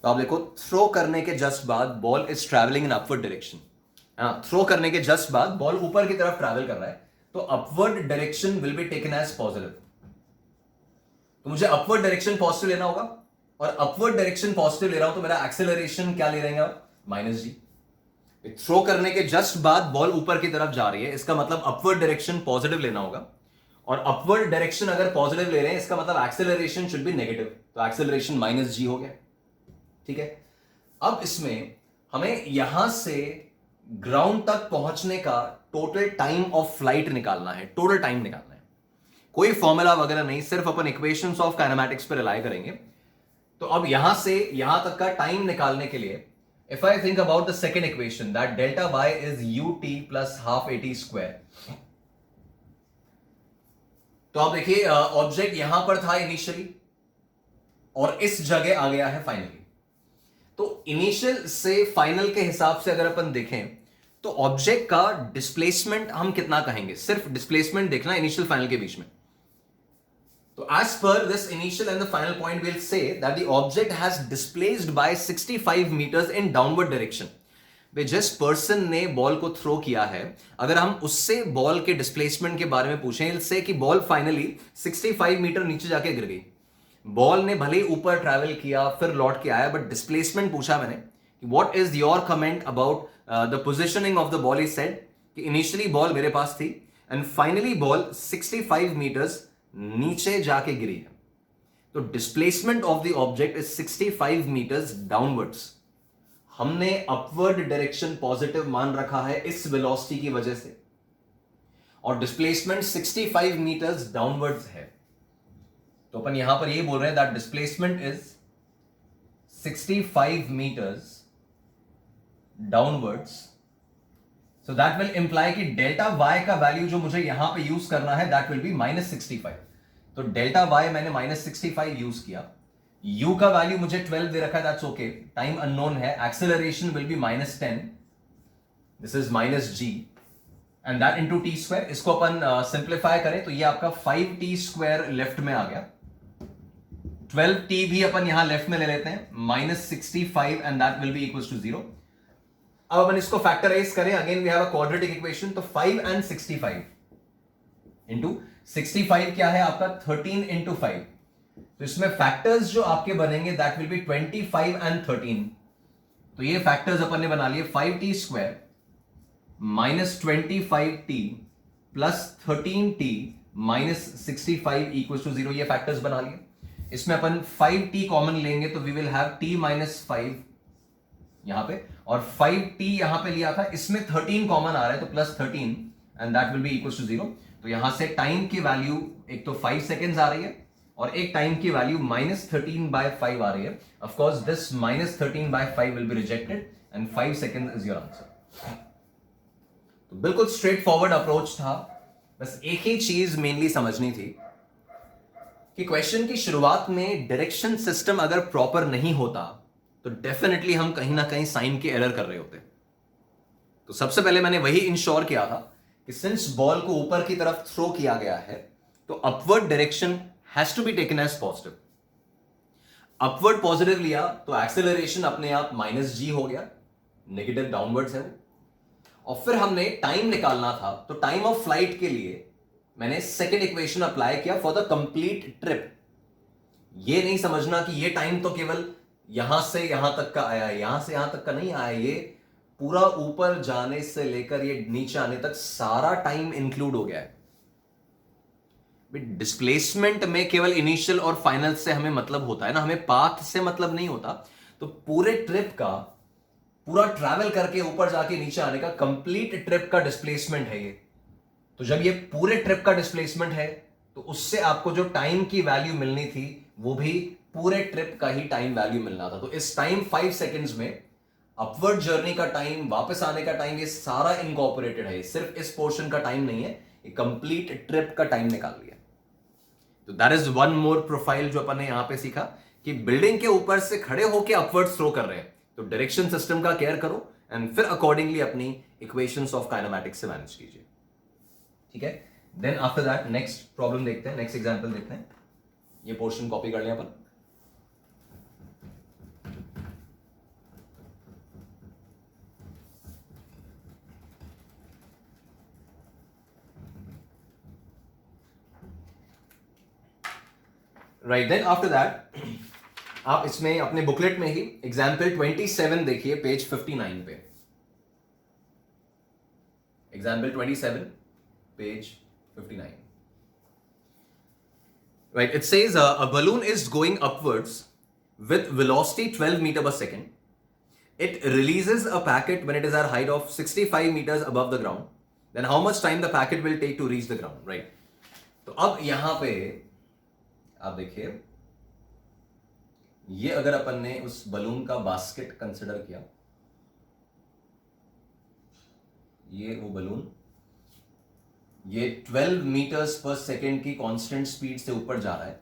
[SPEAKER 1] तो आप देखो, थ्रो करने के जस्ट बाद ball is travelling in upward direction. Throw करने के जस्ट बाद बॉल ऊपर की तरफ ट्रैवल कर रहा है, तो upward direction will be taken as positive. तो मुझे अपवर्ड डायरेक्शन पॉजिटिव लेना होगा, और अपवर्ड डायरेक्शन पॉजिटिव ले रहा हूं तो मेरा एक्सेलरेशन क्या ले रहेंगे आप? -g। थ्रो करने के जस्ट बाद बॉल ऊपर की तरफ जा रही है, इसका मतलब अपवर्ड डायरेक्शन पॉजिटिव लेना होगा, और अपवर्ड डायरेक्शन अगर पॉजिटिव ले रहे हैं इसका मतलब एक्सेलरेशन शुड बी नेगेटिव, तो एक्सेलरेशन -g हो गया। ठीक है, अब इसमें हमें यहां से ग्राउंड तक पहुंचने का टोटल टाइम ऑफ फ्लाइट निकालना है, टोटल टाइम निकालना है। कोई फॉर्मूला वगैरह नहीं, सिर्फ अपन इक्वेशंस ऑफ काइनेमैटिक्स पर रिलाई करेंगे। तो अब यहां से यहां तक का टाइम निकालने के लिए if I think about the second equation that delta y is ut plus half at square, तो आप देखिए ऑब्जेक्ट यहां पर था इनिशियली और इस जगह आ गया है फाइनली। तो इनिशियल से फाइनल के हिसाब से अगर अपन देखें तो ऑब्जेक्ट का डिस्प्लेसमेंट हम कितना कहेंगे? सिर्फ डिस्प्लेसमेंट देखना इनिशियल फाइनल के बीच में। So as per this initial and the final point, we'll say that the object has displaced by 65 meters in downward direction. वे जिस पर्सन ने बॉल को थ्रो किया है, अगर हम उससे बॉल के डिस्प्लेसमेंट के बारे में पूछें, इससे कि बॉल फाइनली 65 मीटर नीचे जाके गिर गई। बॉल ने भले ऊपर ट्रैवल किया फिर लौट के आया, बट डिस्प्लेसमेंट पूछा मैंने कि what is your comment about the positioning of the ball. Is said कि इनिशियली बॉल मेरे पास थी एंड फाइनली बॉल 65 मीटर्स नीचे जाके गिरी है। तो displacement of the object is 65 metres downwards. हमने अपवर्ड डायरेक्शन पॉजिटिव मान रखा है इस वेलोसिटी की वजह से, और डिस्प्लेसमेंट 65 मीटर्स डाउनवर्ड्स है। तो अपन यहां पर ये बोल रहे हैं that displacement is 65 meters downwards. So that will imply कि डेल्टा y का वैल्यू जो मुझे यहां पे यूज करना है that will be -65. तो डेल्टा y मैंने -65 यूज किया, u का वैल्यू मुझे 12 दे रखा है, that's okay, टाइम अननोन है, acceleration will be -10, this is -g and that into t square. इसको अपन सिंप्लीफाई करें तो ये आपका 5t स्क्वायर लेफ्ट में आ गया, 12t भी अपन यहां लेफ्ट में ले लेते हैं, -65 and that will be equals to 0। अब अपन इसको फैक्टराइज करें, again we have a quadratic equation, तो 5 एंड 65 इंटू 65 क्या है आपका 13 इंटू 5। तो इसमें फैक्टर्स जो आपके बनेंगे दैट विल बी 25 एंड 13। तो ये फैक्टर्स अपन ने बना लिए, 5t square -25t plus 13t -65 equals to 0, ये फैक्टर्स बना लिए। इसमें अपन 5t कॉमन लेंगे तो वी विल हैव t -5 यहां पे, और 5t यहां पे लिया था, इसमें 13 कॉमन आ रहा है तो +13 and that will be equals to 0। तो यहां से टाइम की वैल्यू एक तो 5 सेकेंड्स आ रही है और एक टाइम की वैल्यू -13/5 आ रही है। Of course this -13/5 will be rejected and 5 seconds is your answer. तो बिल्कुल स्ट्रेट फॉरवर्ड अप्रोच था, बस एक ही चीज मेनली समझनी थी कि क्वेश्चन की शुरुआत में डायरेक्शन सिस्टम अगर प्रॉपर नहीं होता तो डेफिनेटली हम कहीं ना कहीं साइन के एरर कर रहे होते। तो सबसे पहले मैंने वही इंश्योर किया था कि सिंस बॉल को ऊपर की तरफ थ्रो किया गया है तो upward direction has to be taken as positive. Upward positive लिया तो एक्सेलरेशन अपने आप -g हो गया, नेगेटिव डाउनवर्ड्स है वो। और फिर हमने टाइम निकालना था, तो टाइम ऑफ फ्लाइट के लिए मैंने सेकेंड इक्वेशन अप्लाई किया फॉर द कंप्लीट ट्रिप। ये नहीं समझना कि ये टाइम तो केवल यहां से यहां तक का आया है, यहां से यहां तक का नहीं आया, ये पूरा ऊपर जाने से लेकर ये नीचे आने तक सारा टाइम इंक्लूड हो गया है। डिस्प्लेसमेंट में केवल इनिशियल और फाइनल से हमें मतलब होता है ना, हमें पाथ से मतलब नहीं होता। तो पूरे ट्रिप का, पूरा ट्रैवल करके ऊपर जाके नीचे आने का कंप्लीट ट्रिप का डिस्प्लेसमेंट है ये। तो जब ये पूरे ट्रिप का डिस्प्लेसमेंट है तो उससे आपको जो टाइम की वैल्यू मिलनी थी वो भी पूरे ट्रिप का ही टाइम वैल्यू मिलना था। तो इस टाइम 5 सेकेंड्स में अपवर्ड जर्नी का टाइम, वापस आने का टाइम, ये सारा इनकॉर्पोरेटेड है। सिर्फ इस पोर्शन का टाइम नहीं है, ये कंप्लीट ट्रिप का टाइम निकाल लिया। तो that is one more profile जो अपन ने यहां पे सीखा कि बिल्डिंग के ऊपर से खड़े होकर अपवर्ड थ्रो कर रहे हैं तो डायरेक्शन सिस्टम का केयर करो एंड फिर अकॉर्डिंगली अपनी इक्वेशंस ऑफ काइनेमैटिक्स से मैनेज कीजिए। ठीक है, then after that next problem देखते हैं, नेक्स्ट एग्जांपल देखते हैं। ये पोर्शन कॉपी कर लें अपन। राइट, देन आफ्टर दैट आप इसमें अपने बुकलेट में ही एग्जाम्पल 27 देखिए पेज 59 पे। Example 27 page 59। Right, it says a balloon is going upwards with velocity 12 meter per second. It releases a packet when it is at a height of 65 meters above the ground. Then how much time the packet will take to reach the ground? Right. तो अब यहां पे आप देखिए, ये अगर अपन ने उस बलून का बास्केट कंसिडर किया, ये वो बलून, ये 12 मीटर्स पर सेकेंड की कांस्टेंट स्पीड से ऊपर जा रहा है।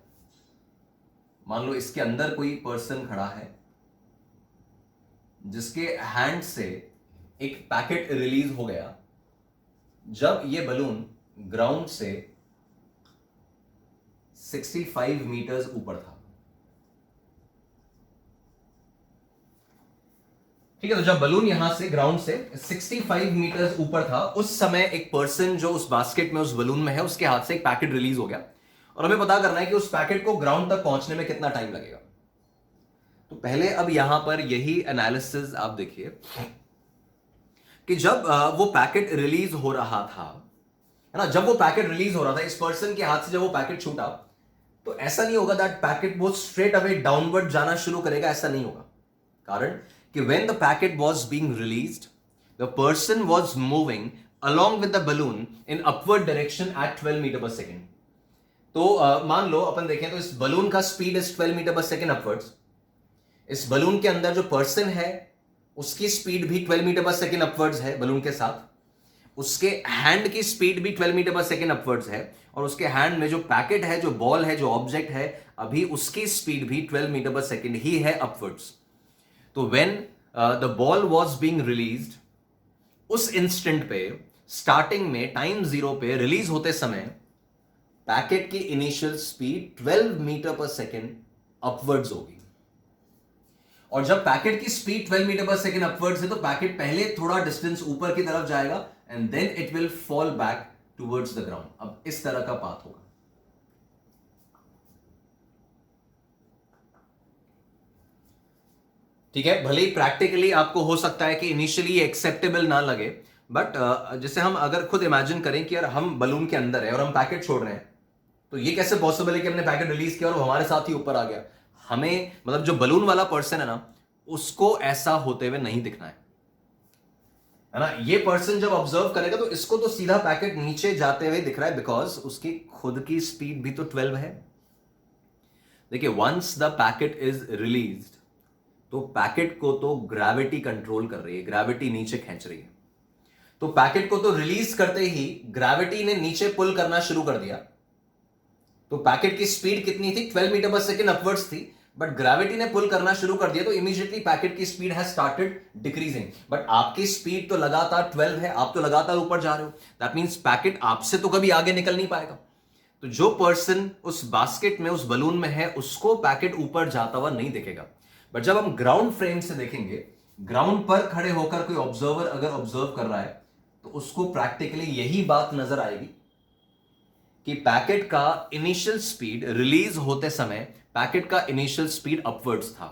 [SPEAKER 1] मान लो इसके अंदर कोई पर्सन खड़ा है जिसके हैंड से एक पैकेट रिलीज हो गया जब ये बलून ग्राउंड से 65 मीटर्स ऊपर था। ठीक है, तो जब बलून यहां से ग्राउंड से 65 मीटर्स ऊपर था उस समय एक पर्सन जो उस बास्केट में, उस बलून में है, उसके हाथ से एक पैकेट रिलीज हो गया और हमें पता करना है कि उस पैकेट को ग्राउंड तक पहुंचने में कितना टाइम लगेगा। तो पहले अब यहां पर यही एनालिसिस आप देखिए कि जब वो पैकेट रिलीज हो रहा था, है ना, जब वो पैकेट रिलीज हो रहा था इस पर्सन के हाथ से, जब वो पैकेट छूटा तो ऐसा नहीं होगा दैट पैकेट वो स्ट्रेट अवे डाउनवर्ड जाना शुरू करेगा, ऐसा नहीं होगा। कारण कि when the packet was being released, the person was moving along with the balloon in upward direction at 12 meter per second. तो मान लो अपन देखें तो इस बलून का स्पीड इज 12 मीटर पर सेकेंड अपवर्ड्स। इस बलून के अंदर जो पर्सन है उसकी स्पीड भी 12 मीटर पर सेकेंड अपवर्ड्स है बलून के साथ। उसके हैंड की स्पीड भी 12 मीटर पर सेकेंड अपवर्ड्स है और उसके हैंड में जो पैकेट है, जो बॉल है, जो ऑब्जेक्ट है, अभी उसकी स्पीड भी 12 मीटर पर सेकेंड ही है अपवर्ड्स। तो when the ball was being released, उस इंस्टेंट पे, स्टार्टिंग में टाइम 0 पे रिलीज होते समय पैकेट की इनिशियल स्पीड 12 मीटर पर सेकेंड अपवर्ड्स होगी। और जब पैकेट की स्पीड 12 मीटर पर सेकेंड अपवर्ड्स है तो पैकेट पहले थोड़ा डिस्टेंस ऊपर की तरफ जाएगा and then it will fall back towards the ground. अब इस तरह का पाथ होगा। ठीक है, भले ही प्रैक्टिकली आपको हो सकता है कि इनिशियली एक्सेप्टेबल ना लगे, बट जैसे हम अगर खुद इमेजिन करें कि यार हम बलून के अंदर है और हम पैकेट छोड़ रहे हैं, तो ये कैसे पॉसिबल है कि हमने पैकेट रिलीज किया और वो हमारे साथ ही ऊपर आ गया। हमें मतलब जो बलून वाला पर्सन है ना, उसको ऐसा होते हुए नहीं दिखना है ना। ये पर्सन जब ऑब्जर्व करेगा तो इसको तो सीधा पैकेट नीचे जाते हुए दिख रहा है बिकॉज उसकी खुद की स्पीड भी तो 12 है। देखिए, once the packet is released तो पैकेट को तो ग्रेविटी कंट्रोल कर रही है, ग्रेविटी नीचे खींच रही है। तो पैकेट को तो रिलीज करते ही ग्रेविटी ने नीचे पुल करना शुरू कर दिया। तो पैकेट की स्पीड कितनी थी? 12 मीटर पर सेकेंड अपवर्ड्स थी, बट ग्रेविटी ने पुल करना शुरू कर दिया तो इमीडिएटली पैकेट की speed has started decreasing. But आपकी स्पीड तो लगातार 12 है, आप तो लगातार ऊपर जा रहे हो। दैट मींस पैकेट आपसे तो कभी आगे निकल नहीं पाएगा। तो जो पर्सन उस बास्केट में, उस बलून में है, उसको पैकेट ऊपर जाता हुआ नहीं दिखेगा। बट जब हम ग्राउंड फ्रेम से देखेंगे, ग्राउंड पर खड़े होकर कोई ऑब्जर्वर अगर ऑब्जर्व कर रहा है तो उसको प्रैक्टिकली यही बात नजर आएगी कि पैकेट का इनिशियल स्पीड रिलीज होते समय पैकेट का इनिशियल स्पीड अपवर्ड्स था,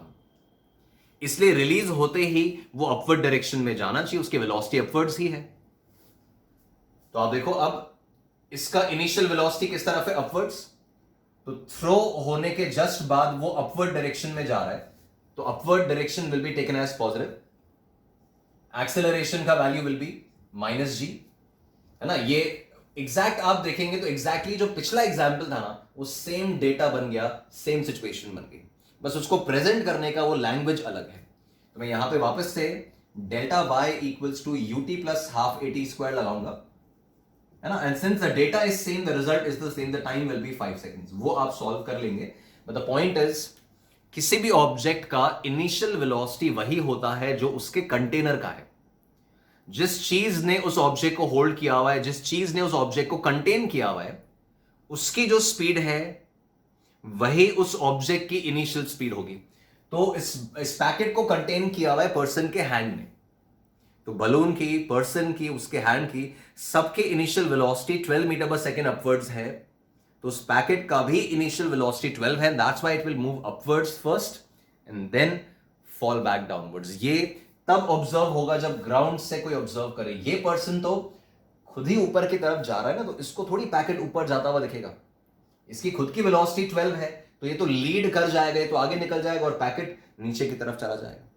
[SPEAKER 1] इसलिए रिलीज होते ही वो अपवर्ड डायरेक्शन में जाना चाहिए, उसकी वेलोसिटी अपवर्ड्स ही है। तो आप देखो, अब इसका इनिशियल वेलोसिटी किस तरफ है, अपवर्ड्स, तो थ्रो होने के जस्ट बाद वो अपवर्ड डायरेक्शन में जा रहा है, तो upward direction will be taken as positive, acceleration का वैल्यू विल बी -g, है ना। ये एग्जैक्ट आप देखेंगे तो एग्जैक्टली जो पिछला एग्जाम्पल था ना, वो सेम डेटा बन गया, सेम सिचुएशन बन गई, बस उसको प्रेजेंट करने का वो लैंग्वेज अलग है। तो मैं यहां पे वापस से delta y equals to ut plus half at square लगाऊंगा, है ना। And since the data is same, the result is the same, the time will be 5 seconds. वो आप सॉल्व कर लेंगे, बट द पॉइंट इज किसी भी ऑब्जेक्ट का इनिशियल वेलोसिटी वही होता है जो उसके कंटेनर का है। जिस चीज ने उस ऑब्जेक्ट को होल्ड किया हुआ है, जिस चीज ने उस ऑब्जेक्ट को कंटेन किया हुआ है, उसकी जो स्पीड है वही उस ऑब्जेक्ट की इनिशियल स्पीड होगी। तो इस पैकेट को कंटेन किया हुआ है पर्सन के हैंड ने, तो बलून की, पर्सन की, उसके हैंड की, सबके इनिशियल वेलोसिटी 12 मीटर पर सेकेंड अपवर्ड्स है, तो उस पैकेट का भी इनिशियल वेलोसिटी 12 है। That's why it will move upwards first and then fall back downwards. ये तब ऑब्जर्व होगा जब ग्राउंड से कोई ऑब्जर्व करे। ये पर्सन तो खुद ही ऊपर की तरफ जा रहा है ना, तो इसको थोड़ी पैकेट ऊपर जाता हुआ दिखेगा। इसकी खुद की वेलोसिटी 12 है, तो ये तो लीड कर जाएगा, तो आगे निकल जाएगा और पैकेट नीचे की तरफ चला जाएगा।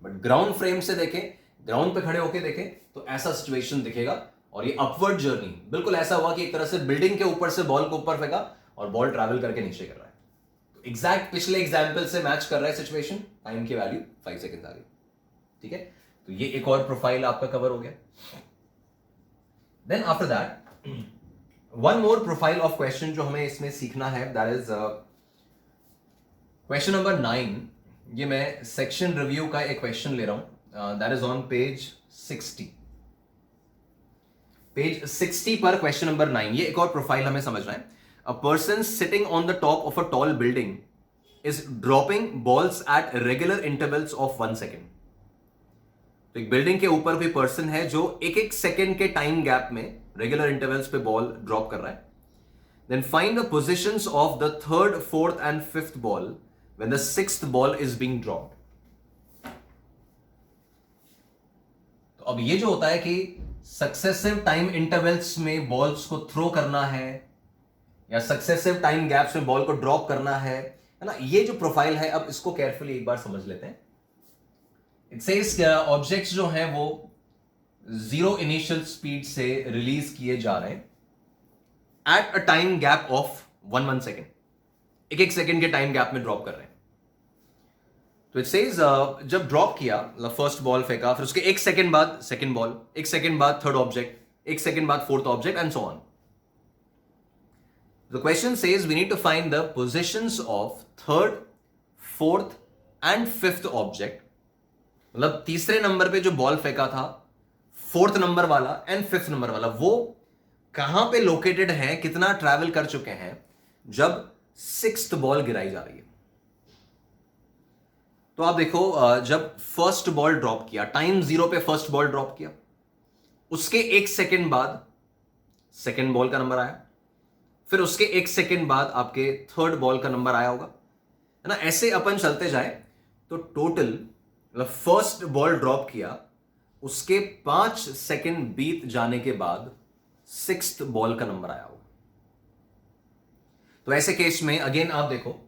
[SPEAKER 1] बट ग्राउंड फ्रेम से देखें, ग्राउंड पे खड़े होके देखें, तो ऐसा सिचुएशन दिखेगा। और ये अपवर्ड जर्नी बिल्कुल ऐसा हुआ कि एक तरह से बिल्डिंग के ऊपर से बॉल को ऊपर फेंका और बॉल ट्रैवल करके नीचे कर रहा है। तो एग्जैक्ट पिछले एग्जाम्पल से मैच कर रहा है सिचुएशन, टाइम की वैल्यू 5 सेकंड आ गई। ठीक है, तो ये एक और प्रोफाइल आपका कवर हो गया। Then after that one more profile of question जो हमें इसमें सीखना है, दैट इज क्वेश्चन नंबर 9। ये मैं सेक्शन रिव्यू का एक क्वेश्चन ले रहा हूं, that is on page 60। Page 60 पर क्वेश्चन नंबर 9। ये एक और प्रोफाइल हमें समझना है। A person sitting on the top of a tall building is dropping balls at regular intervals of 1 second. तो एक बिल्डिंग के ऊपर कोई पर्सन है जो एक एक सेकेंड के टाइम गैप में रेगुलर इंटरवल्स पे बॉल ड्रॉप कर रहा है। Then find the positions of the third, fourth and fifth ball when the sixth ball is being dropped. तो अब ये जो होता है कि सक्सेसिव टाइम इंटरवल्स में बॉल्स को थ्रो करना है या सक्सेसिव टाइम गैप्स में बॉल को ड्रॉप करना है ना, ये जो प्रोफाइल है, अब इसको केयरफुली एक बार समझ लेते हैं। इट सेज ऑब्जेक्ट्स जो हैं वो 0 इनिशियल स्पीड से रिलीज किए जा रहे हैं at a time gap of 1 second, एक एक सेकेंड के टाइम गैप में ड्रॉप कर रहे हैं। तो इट सेज जब ड्रॉप किया, फर्स्ट बॉल फेंका, फिर उसके एक सेकेंड बाद सेकेंड बॉल, एक सेकेंड बाद थर्ड ऑब्जेक्ट, एक सेकेंड बाद fourth object and so on. The question says we need to find the positions of third, fourth and fifth object. मतलब तीसरे नंबर पे जो बॉल फेंका था, फोर्थ नंबर वाला एंड फिफ्थ नंबर वाला, वो कहां पे लोकेटेड है, कितना ट्रैवल कर चुके हैं जब सिक्स्थ बॉल गिराई जा रही है। तो आप देखो, जब फर्स्ट बॉल ड्रॉप किया, टाइम 0 पे फर्स्ट बॉल ड्रॉप किया, उसके एक सेकेंड बाद सेकेंड बॉल का नंबर आया, फिर उसके एक सेकेंड बाद आपके थर्ड बॉल का नंबर आया होगा, है ना। ऐसे अपन चलते जाए तो टोटल फर्स्ट बॉल ड्रॉप किया, उसके 5 सेकेंड बीत जाने के बाद सिक्स्थ बॉल का नंबर आया होगा। तो ऐसे केस में अगेन आप देखो,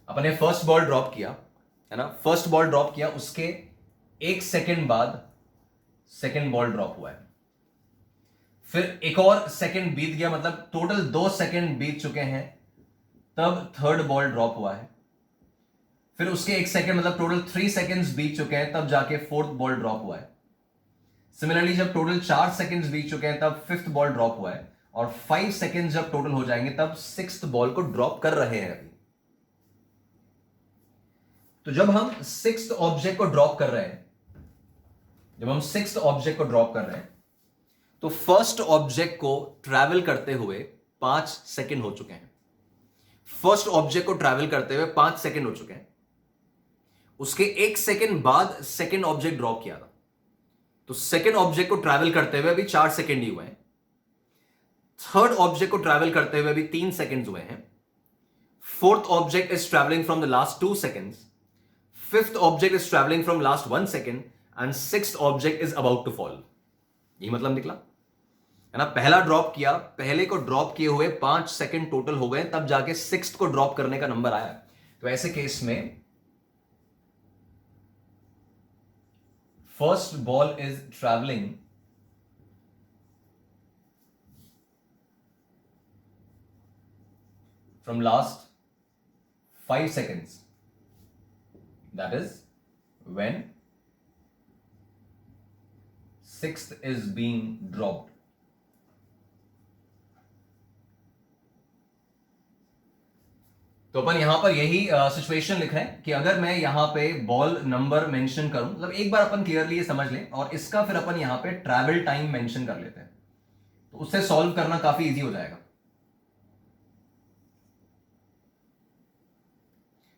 [SPEAKER 1] अपने फर्स्ट बॉल ड्रॉप किया, है ना, फर्स्ट बॉल ड्रॉप किया, उसके एक सेकेंड बाद सेकेंड बॉल ड्रॉप हुआ है, फिर एक और सेकेंड बीत गया, मतलब टोटल 2 सेकेंड बीत चुके हैं, तब थर्ड बॉल ड्रॉप हुआ है, फिर उसके एक सेकेंड मतलब टोटल 3 सेकेंड्स बीत चुके हैं, तब जाके फोर्थ बॉल ड्रॉप हुआ है। सिमिलरली जब टोटल 4 सेकेंड्स बीत चुके हैं, तब फिफ्थ बॉल ड्रॉप हुआ है, और 5 सेकेंड्स जब टोटल हो जाएंगे, तब सिक्स्थ बॉल को ड्रॉप कर रहे हैं अभी। तो जब हम सिक्स्थ ऑब्जेक्ट को ड्रॉप कर रहे हैं, तो फर्स्ट ऑब्जेक्ट को ट्रैवल करते हुए 5 सेकेंड हो चुके हैं। फर्स्ट ऑब्जेक्ट को ट्रैवल करते हुए 5 सेकेंड हो चुके हैं। उसके एक सेकेंड बाद सेकेंड ऑब्जेक्ट ड्रॉप किया था, तो सेकेंड ऑब्जेक्ट को ट्रैवल करते हुए अभी 4 सेकेंड ही हुए हैं। थर्ड ऑब्जेक्ट को ट्रैवल करते हुए अभी 3 सेकेंड्स हुए हैं। Fourth object is travelling from the last 2 seconds. Fifth object is travelling from last 1 second and sixth object is about to fall. यही मतलब निकला। है ना, पहला ड्रॉप किया, पहले को ड्रॉप किए हुए 5 सेकंड टोटल हो गए, तब जाके 6th को ड्रॉप करने का नंबर आया। तो ऐसे केस में first ball is travelling from last 5 seconds, that is when 6th is being dropped. तो अपन यहां पर यही सिचुएशन लिख रहे हैं कि अगर मैं यहां पे बॉल नंबर मेंशन करूं, मतलब एक बार अपन क्लियरली ये समझ लें और इसका फिर अपन यहां पे ट्रैवल टाइम मेंशन कर लेते हैं, तो उससे सॉल्व करना काफी इजी हो जाएगा।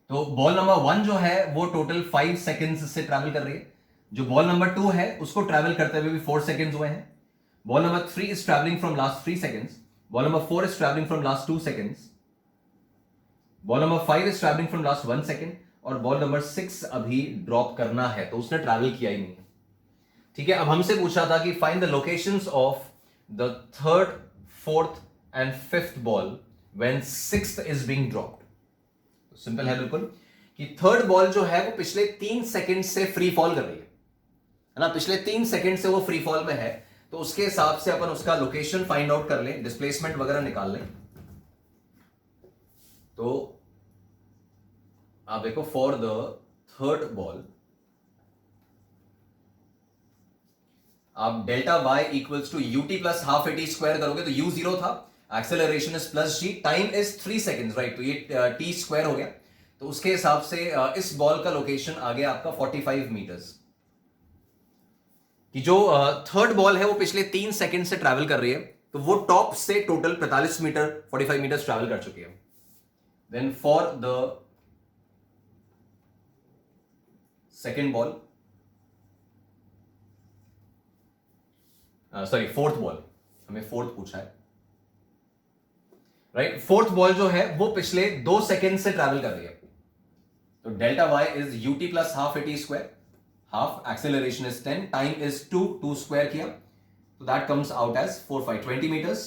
[SPEAKER 1] तो बॉल नंबर 1 जो है वो टोटल 5 सेकेंड्स से ट्रैवल कर रही है। जो बॉल नंबर 2 है उसको ट्रैवल करते हुए भी 4 सेकेंड्स हुए हैं। Ball number 3 is travelling from last 3 seconds. Ball number 4 is travelling from last 2 seconds. Ball number 5 is travelling from last 1 second और बॉल नंबर 6 अभी ड्रॉप करना है, तो उसने ट्रैवल किया ही नहीं है। ठीक है, अब हमसे पूछा था कि find the locations of the 3rd, 4th and 5th ball when 6th is being dropped. तो सिंपल है बिल्कुल कि 3rd बॉल जो है वो पिछले 3 सेकेंड से फ्री फॉल कर रही है ना, पिछले 3 सेकेंड से वो फ्री फॉल में है, तो उसके हिसाब से अपन उसका लोकेशन फाइंड आउट कर लें, डिस्प्लेसमेंट वगैरह निकाल लें। तो आप देखो फॉर द 3rd बॉल आप delta y equals to u t plus half a t square करोगे तो यू 0 था, acceleration is plus g, time is 3 seconds, right, तो ये टी स्क्वायर हो गया। तो उसके हिसाब से इस बॉल का लोकेशन आ गया आपका 45 मीटर्स। कि जो 3rd बॉल है वो पिछले 3 सेकेंड से ट्रैवल कर रही है, तो वो टॉप से टोटल 45 मीटर 45 मीटर्स ट्रैवल कर चुकी है। Then for the second ball, sorry 4th ball, हमें 4th पूछा है, राइट। 4th बॉल जो है वो पिछले 2 सेकेंड से ट्रैवल कर रही है, तो delta y is u t plus half a t square, half, acceleration is 10, time is 2 square किया, तो that comes out as 4 5 20 meters.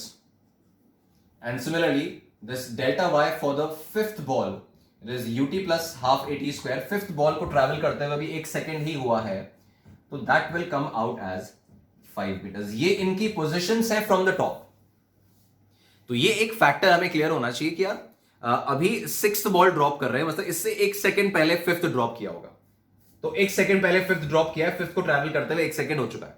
[SPEAKER 1] And similarly this delta y for the 5th ball, it is ut plus half at square, 5th ball को travel करते हुए अभी 1 second ही हुआ है, तो that will come out as 5 meters. ये इनकी पोजिशंस है फ्रॉम द टॉप। तो ये एक फैक्टर हमें क्लियर होना चाहिए कि यार अभी 6th बॉल ड्रॉप कर रहे हैं, मतलब इससे 1 सेकेंड पहले 5th ड्रॉप किया होगा, तो 1 सेकेंड पहले 5th ड्रॉप किया है, 5th को ट्रैवल करते हुए 1 सेकेंड हो चुका है,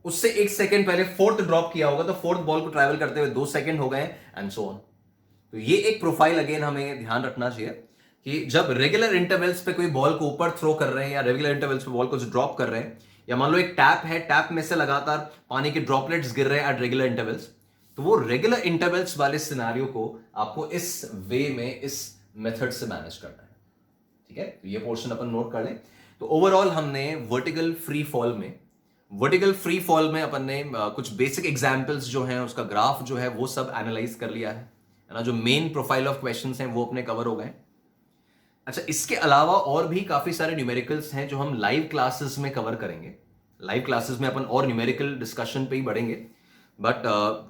[SPEAKER 1] उससे 1 सेकेंड पहले 4th ड्रॉप किया होगा, तो 4th बॉल को ट्रैवल करते हुए 2 सेकेंड हो गए एंड सो ऑन। तो ये एक प्रोफाइल अगेन हमें ध्यान रखना चाहिए कि जब रेगुलर इंटरवल्स पे कोई बॉल को ऊपर थ्रो कर रहे हैं या रेगुलर इंटरवल्स पे बॉल को ड्रॉप कर रहे हैं, या मान लो एक टैप है, टैप में से लगातार पानी के ड्रॉपलेट्स गिर रहे हैं एट रेगुलर इंटरवल्स, तो वो रेगुलर इंटरवल्स वाले सिनेरियो को आपको इस वे में, इस मेथड से मैनेज करना है। ठीक है, तो ये पोर्शन अपन नोट कर लें। तो ओवरऑल हमने वर्टिकल फ्री फॉल में अपन ने कुछ बेसिक एग्जांपल्स जो हैं, उसका ग्राफ जो है वो सब एनालाइज कर लिया है ना, जो मेन प्रोफाइल ऑफ क्वेश्चंस हैं वो अपने कवर हो गए। अच्छा, इसके अलावा और भी काफी सारे न्यूमेरिकल्स हैं जो हम लाइव क्लासेस में कवर करेंगे। लाइव क्लासेस में अपन और न्यूमेरिकल डिस्कशन पे ही बढ़ेंगे, बट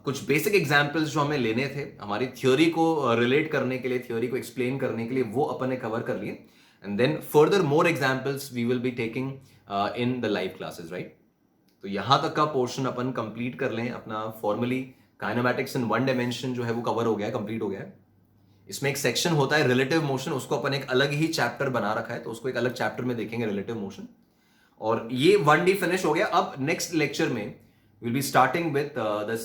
[SPEAKER 1] कुछ बेसिक एग्जांपल्स जो हमें लेने थे हमारी थ्योरी को रिलेट करने के लिए, थ्योरी को एक्सप्लेन करने के लिए, वो अपन ने कवर कर लिए, and then further more examples we will be taking in the live classes, right. तो यहां तक का पोर्शन अपन कंप्लीट कर लें अपना। फॉर्मली काइनेमैटिक्स इन 1 डायमेंशन जो है वो कवर हो गया है, कंप्लीट हो गया है। इसमें एक सेक्शन होता है रिलेटिव मोशन, उसको अपन एक अलग ही चैप्टर बना रखा है, तो उसको एक अलग चैप्टर में देखेंगे, रिलेटिव मोशन। और ये 1D फिनिश हो गया। अब नेक्स्ट लेक्चर में will be starting with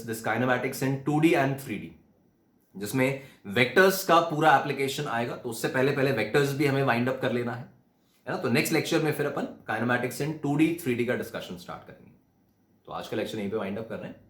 [SPEAKER 1] this kinematics in 2D and 3D, जिसमें वेक्टर्स का पूरा एप्लीकेशन आएगा। तो उससे पहले पहले वेक्टर्स भी हमें वाइंड अप कर लेना है ना। तो नेक्स्ट लेक्चर में फिर अपन काइनेमैटिक्स इन 2D 3D का डिस्कशन स्टार्ट करेंगे। तो आज का लेक्चर यहीं पे वाइंड अप कर रहे हैं।